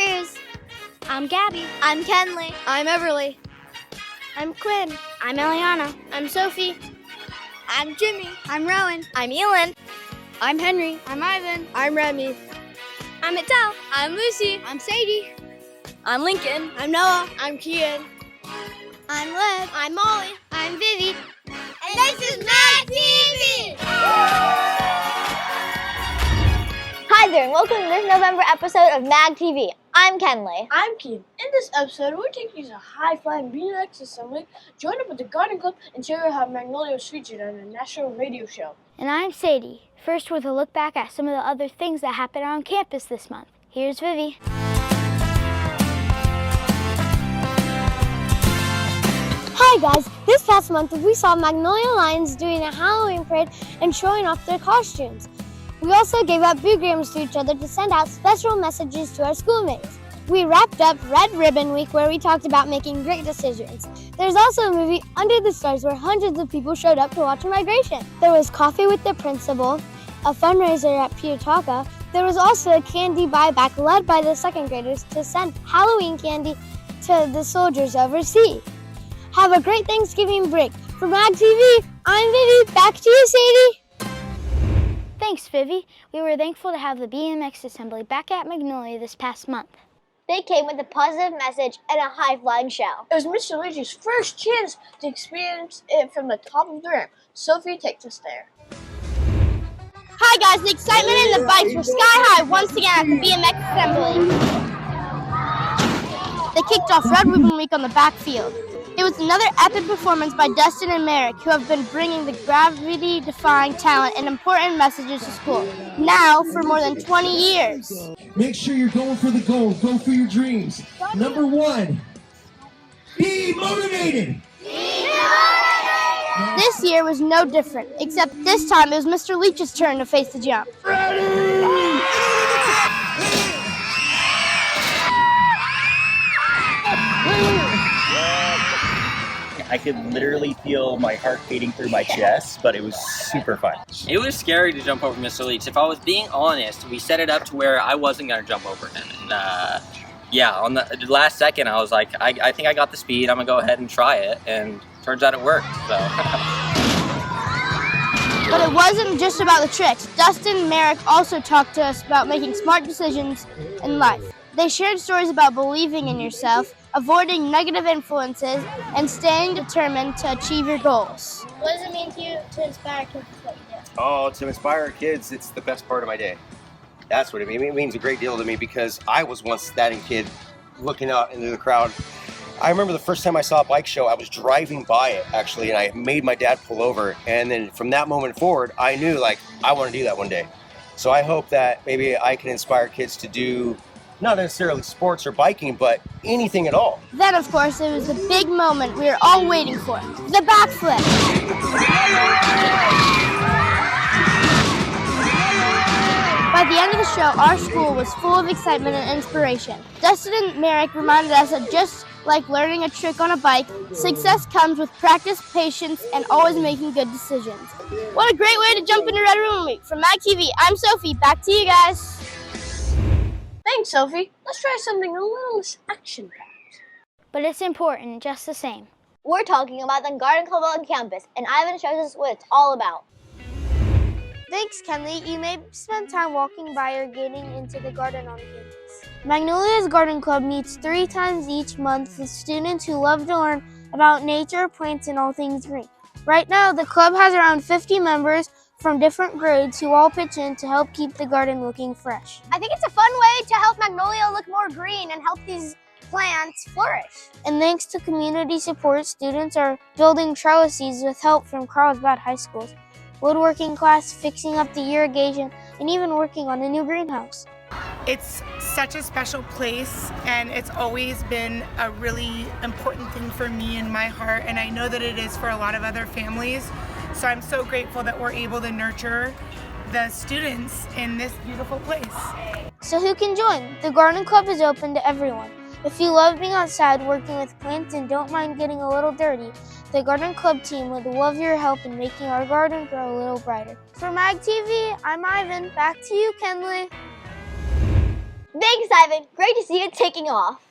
Cruz. I'm Gabby. I'm Kenley. I'm Everly. I'm Quinn. I'm Eliana. I'm Sophie. I'm Jimmy. I'm Rowan. I'm Elin. I'm Henry. I'm Ivan. I'm Remy. I'm Adele. I'm Lucy. I'm Sadie. I'm Lincoln. I'm Noah. I'm Kian. I'm Liv. I'm Molly. I'm Vivy. And this is MagTV! Hi there, and welcome to this November episode of MagTV. I'm Kenley. I'm Kian. In this episode, we're taking you to high-flying BMX assembly, join up with the Garden Club, and show you how Magnolia was featured on a national radio show. And I'm Sadie. First, with a look back at some of the other things that happened on campus this month. Here's Vivy. Hi guys, this past month we saw Magnolia Lions doing a Halloween parade and showing off their costumes. We also gave out boograms to each other to send out special messages to our schoolmates. We wrapped up Red Ribbon Week where we talked about making great decisions. There's also a movie, Under the Stars, where hundreds of people showed up to watch a migration. There was coffee with the principal, a fundraiser at Piutaka. There was also a candy buyback led by the second graders to send Halloween candy to the soldiers overseas. Have a great Thanksgiving break. For MagTV, I'm Vivy. Back to you, Sadie. Thanks, Vivy. We were thankful to have the BMX assembly back at Magnolia this past month. They came with a positive message and a high-flying show. It was Mr. Leach's first chance to experience it from the top of the ramp. Sophie takes us there. Hi guys, the excitement and the bikes were sky high once again at the BMX assembly. They kicked off Red Ribbon Week on the backfield. It was another epic performance by Dustin and Merrick, who have been bringing the gravity-defying talent and important messages to school, now for more than 20 years. Make sure you're going for the goal. Go for your dreams. Number one, be motivated. This year was no different, except this time it was Mr. Leach's turn to face the jump. I could literally feel my heart beating through my chest, but it was super fun. It was scary to jump over Mr. Leach. If I was being honest, we set it up to where I wasn't going to jump over him. And on the last second, I was like, I think I got the speed. I'm going to go ahead and try it. And turns out it worked. So. But it wasn't just about the tricks. Dustin and Merrick also talked to us about making smart decisions in life. They shared stories about believing in yourself, avoiding negative influences, and staying determined to achieve your goals. What does it mean to you to inspire kids what you do? Oh, to inspire kids, it's the best part of my day. That's what it means. It means a great deal to me because I was once that kid looking out into the crowd. I remember the first time I saw a bike show, I was driving by it actually, and I made my dad pull over. And then from that moment forward, I knew I want to do that one day. So I hope that maybe I can inspire kids to do not necessarily sports or biking, but anything at all. Then, of course, it was the big moment we were all waiting for, the backflip. By the end of the show, our school was full of excitement and inspiration. Dustin and Merrick reminded us that just like learning a trick on a bike, success comes with practice, patience, and always making good decisions. What a great way to jump into Red Ribbon Week. From MagTV, I'm Sophie. Back to you guys. Thanks, Sophie. Let's try something a little less action-packed. But it's important just the same. We're talking about the Garden Club on campus, and Ivan shows us what it's all about. Thanks, Kenley. You may spend time walking by or getting into the garden on campus. Magnolia's Garden Club meets 3 times each month with students who love to learn about nature, plants, and all things green. Right now, the club has around 50 members from different grades who all pitch in to help keep the garden looking fresh. I think it's a fun way to help Magnolia look more green and help these plants flourish. And thanks to community support, students are building trellises with help from Carlsbad High School's woodworking class, fixing up the irrigation, and even working on a new greenhouse. It's such a special place, and it's always been a really important thing for me in my heart, and I know that it is for a lot of other families. So I'm so grateful that we're able to nurture the students in this beautiful place. So who can join? The Garden Club is open to everyone. If you love being outside working with plants and don't mind getting a little dirty, the Garden Club team would love your help in making our garden grow a little brighter. For MagTV, I'm Ivan. Back to you, Kenley. Thanks, Ivan. Great to see it taking off.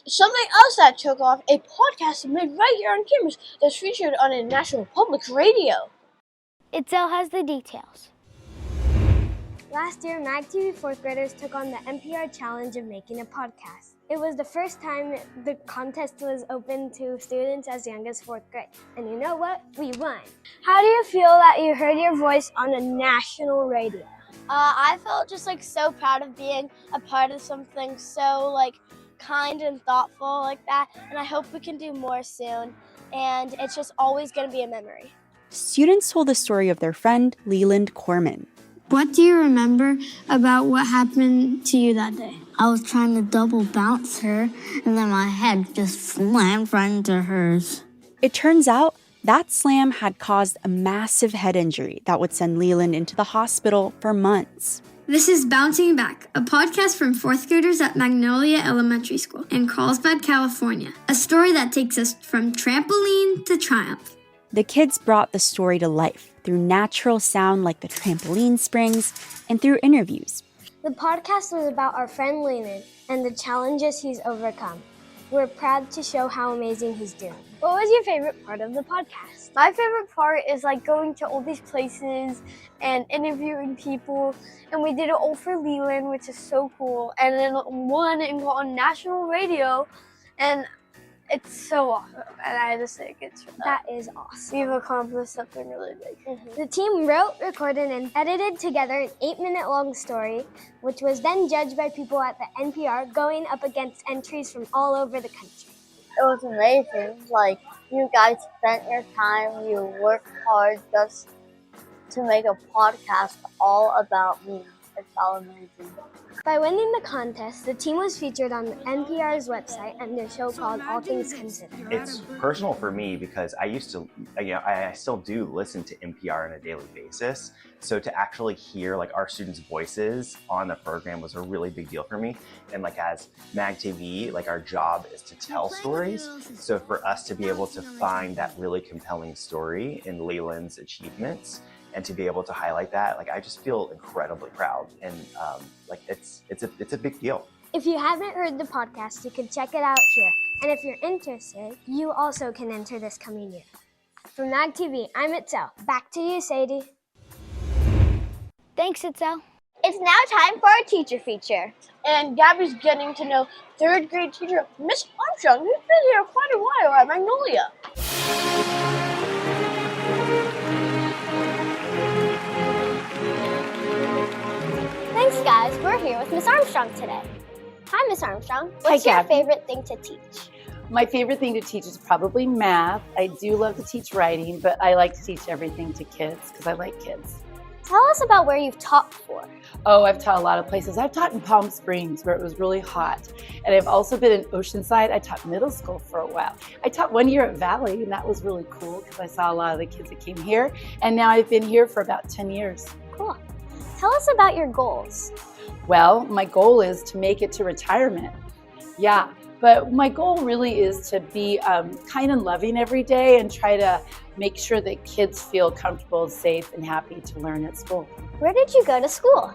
Something else that took off, a podcast made right here on campus that's featured on a national public radio. Itzel has the details. Last year, MagTV 4th graders took on the NPR challenge of making a podcast. It was the first time the contest was open to students as young as 4th grade. And you know what? We won. How do you feel that you heard your voice on a national radio? I felt just so proud of being a part of something so kind and thoughtful like that. And I hope we can do more soon. And it's just always going to be a memory. Students told the story of their friend, Leland Corman. What do you remember about what happened to you that day? I was trying to double bounce her, and then my head just slammed right into hers. It turns out that slam had caused a massive head injury that would send Leland into the hospital for months. This is Bouncing Back, a podcast from 4th graders at Magnolia Elementary School in Carlsbad, California. A story that takes us from trampoline to triumph. The kids brought the story to life through natural sound like the trampoline springs and through interviews. The podcast was about our friend Leland and the challenges he's overcome. We're proud to show how amazing he's doing. What was your favorite part of the podcast? My favorite part is going to all these places and interviewing people. And we did it all for Leland, which is so cool. And then won and got on national radio. And it's so awesome. And I just think that is awesome. We've accomplished something really big. Mm-hmm. The team wrote, recorded, and edited together an 8-minute-long story, which was then judged by people at the NPR, going up against entries from all over the country. It was amazing. You guys spent your time, you worked hard just to make a podcast all about me. It's all amazing. By winning the contest, the team was featured on NPR's website and their show called All Things Considered. It's personal for me because I still do listen to NPR on a daily basis. So to actually hear our students' voices on the program was a really big deal for me. And as MagTV, our job is to tell stories. So for us to be able to find that really compelling story in Leland's achievements, and to be able to highlight that, I just feel incredibly proud, and it's a big deal. If you haven't heard the podcast, you can check it out here. And if you're interested, you also can enter this coming year. From MagTV, I'm Itzel. Back to you, Sadie. Thanks, Itzel. It's now time for our teacher feature. And Gabby's getting to know 3rd grade teacher Miss Armstrong, who's been here quite a while at Magnolia. Thanks, guys. We're here with Miss Armstrong today. Hi, Miss Armstrong. What's your favorite thing to teach? My favorite thing to teach is probably math. I do love to teach writing, but I like to teach everything to kids because I like kids. Tell us about where you've taught before. Oh, I've taught a lot of places. I've taught in Palm Springs where it was really hot. And I've also been in Oceanside. I taught middle school for a while. I taught 1 year at Valley, and that was really cool because I saw a lot of the kids that came here. And now I've been here for about 10 years. Cool. Tell us about your goals. Well, my goal is to make it to retirement. Yeah, but my goal really is to be kind and loving every day and try to make sure that kids feel comfortable, safe, and happy to learn at school. Where did you go to school?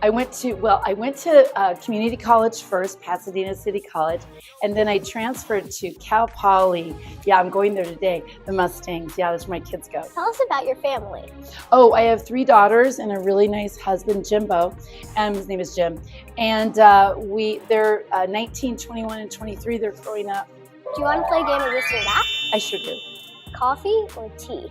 I went to community college first, Pasadena City College, and then I transferred to Cal Poly. Yeah, I'm going there today. The Mustangs. Yeah, that's where my kids go. Tell us about your family. Oh, I have 3 daughters and a really nice husband, Jimbo, and his name is Jim. And they're 19, 21, and 23. They're growing up. Do you want to play a game of this or that? I sure do. Coffee or tea?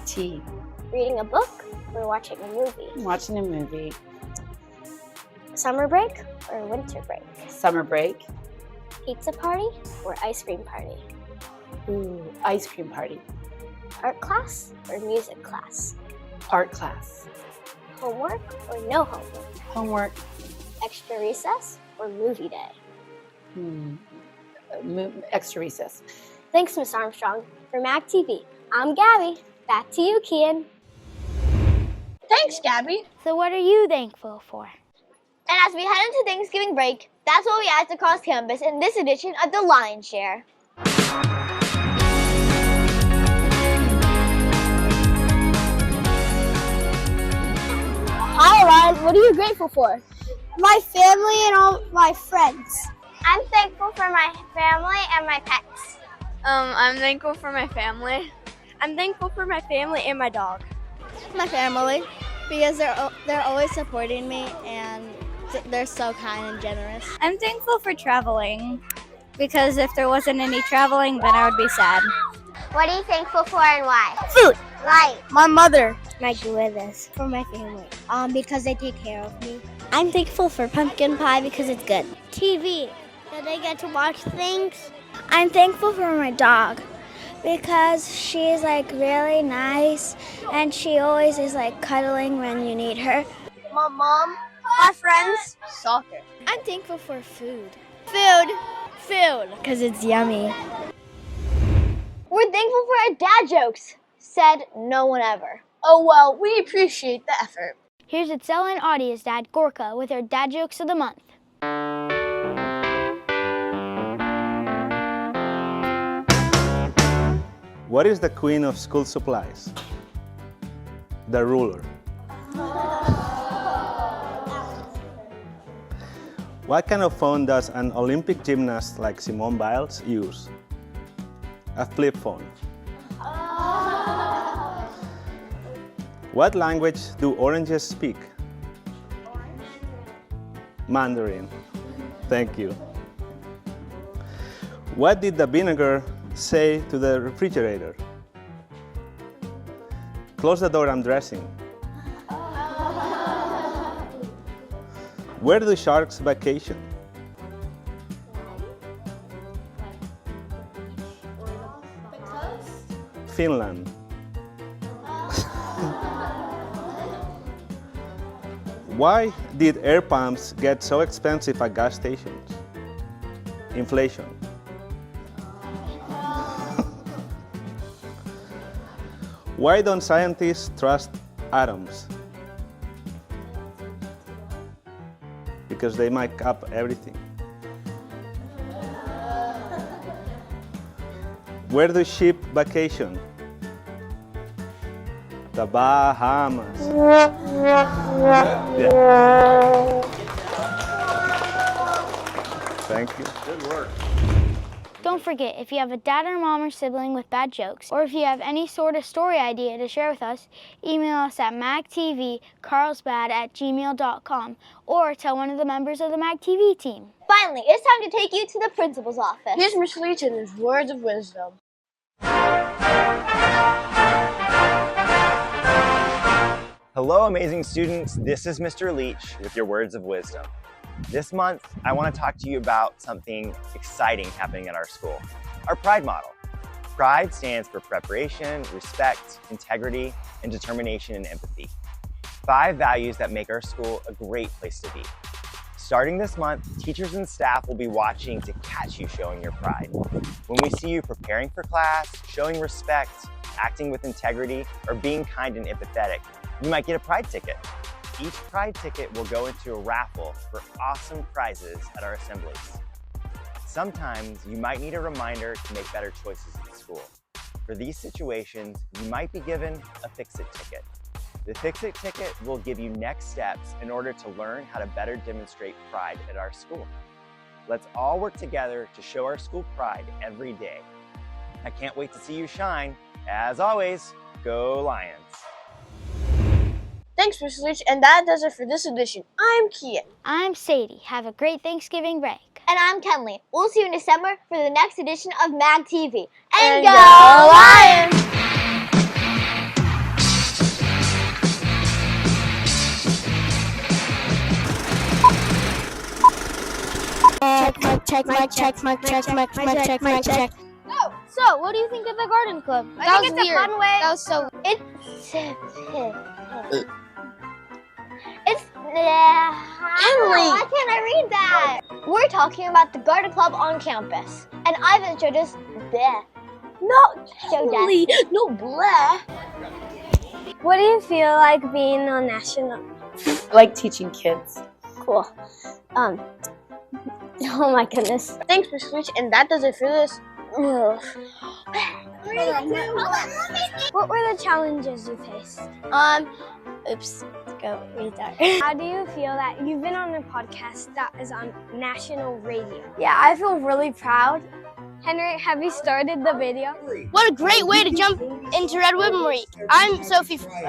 Tea. Reading a book or watching a movie? Watching a movie. Summer break or winter break? Summer break. Pizza party or ice cream party? Ooh, ice cream party. Art class or music class? Art class. Homework or no homework? Homework. Extra recess or movie day? Extra recess. Thanks, Miss Armstrong. For MagTV, I'm Gabby. Back to you, Kian. Thanks, Gabby. So what are you thankful for? And as we head into Thanksgiving break, that's what we asked across campus in this edition of The Lion's Share. Hi, Ryan. What are you grateful for? my family and all my friends. I'm thankful for my family and my pets. I'm thankful for my family. I'm thankful for my family and my dog. My family, because they're always supporting me and they're so kind and generous. I'm thankful for traveling, because if there wasn't any traveling, then I would be sad. What are you thankful for and why? Food. Right. My mother. My goodness. For my family. Because they take care of me. I'm thankful for pumpkin pie because it's good. TV. That I get to watch things. I'm thankful for my dog because she's like really nice and she always is like cuddling when you need her. My mom. My friends. Soccer. I'm thankful for food. Food. Because it's yummy. We're thankful for our dad jokes. Said no one ever. Oh well, we appreciate the effort. Here's Itzel and Audia's dad, Gorka, with her dad jokes of the month. What is the queen of school supplies? The ruler. What kind of phone does an Olympic gymnast like Simone Biles use? A flip phone. What language do oranges speak? Mandarin. Thank you. What did the vinegar say to the refrigerator? Close the door, I'm dressing. Where do sharks vacation? Finland. Why did air pumps get so expensive at gas stations? Inflation. Why don't scientists trust atoms? Because they make up everything. Where do sheep vacation? The Bahamas. Yeah. Thank you. Good work. Don't forget, if you have a dad or mom or sibling with bad jokes, or if you have any sort of story idea to share with us, email us at magtvcarlsbad@gmail.com or tell one of the members of the MagTV team. Finally, it's time to take you to the principal's office. Here's Mr. Leach and his words of wisdom. Hello, amazing students. This is Mr. Leach with your words of wisdom. This month, I want to talk to you about something exciting happening at our school, our Pride model. Pride stands for preparation, respect, integrity, and determination and empathy. 5 values that make our school a great place to be. Starting this month, teachers and staff will be watching to catch you showing your pride. When we see you preparing for class, showing respect, acting with integrity, or being kind and empathetic, you might get a Pride ticket. Each Pride ticket will go into a raffle for awesome prizes at our assemblies. Sometimes you might need a reminder to make better choices at school. For these situations, you might be given a Fix-It ticket. The Fix-It ticket will give you next steps in order to learn how to better demonstrate pride at our school. Let's all work together to show our school pride every day. I can't wait to see you shine. As always, go Lions! Thanks, Mr. Leach, and that does it for this edition. I'm Kian. I'm Sadie. Have a great Thanksgiving break. And I'm Kenley. We'll see you in December for the next edition of MagTV. And go Lions! Check. So, what do you think of the garden club? I That think was it's a weird. fun way. That was so. It's. Henry! Why can't I read that? We're talking about the garden club on campus, and I've introduced bleh. No, So Henry, no blah. What do you feel like being on national? I like teaching kids. Cool. Oh my goodness. Thanks, Mr. Leach, and that does it for this. What were the challenges you faced? Oops. go retard. How do you feel that you've been on a podcast that is on national radio? Yeah, I feel really proud. Henry, have you started the video? What a great way to jump into Red Ribbon Week. I'm Sophie. What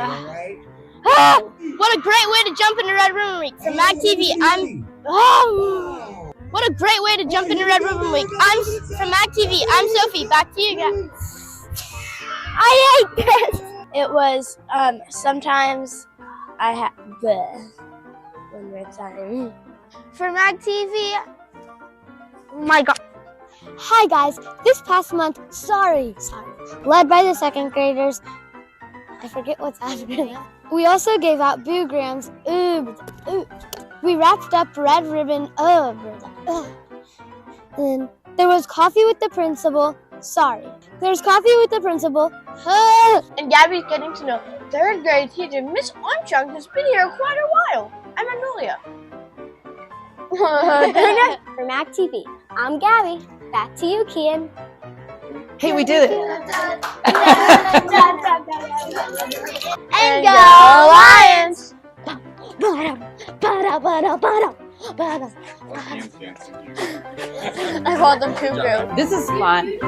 a great way to jump into Red Ribbon Week. From MagTV, what a great way to jump into Red Ribbon Week. I'm from MagTV. I'm Sophie. Back to you guys. I hate this. It was sometimes I had one more time. For MagTV, my God. Hi guys, this past month, sorry, led by the second graders, I forget what's after that. We also gave out boograms, we wrapped up Red Ribbon, and there was coffee with the principal, there's coffee with the principal, And Gabby's getting to know third grade teacher Miss Armstrong, who's been here quite a while. I'm Magnolia. For MagTV, I'm Gabby. Back to you, Kian. Hey, we did it. And go Lions! I called them Cougar. This is fun.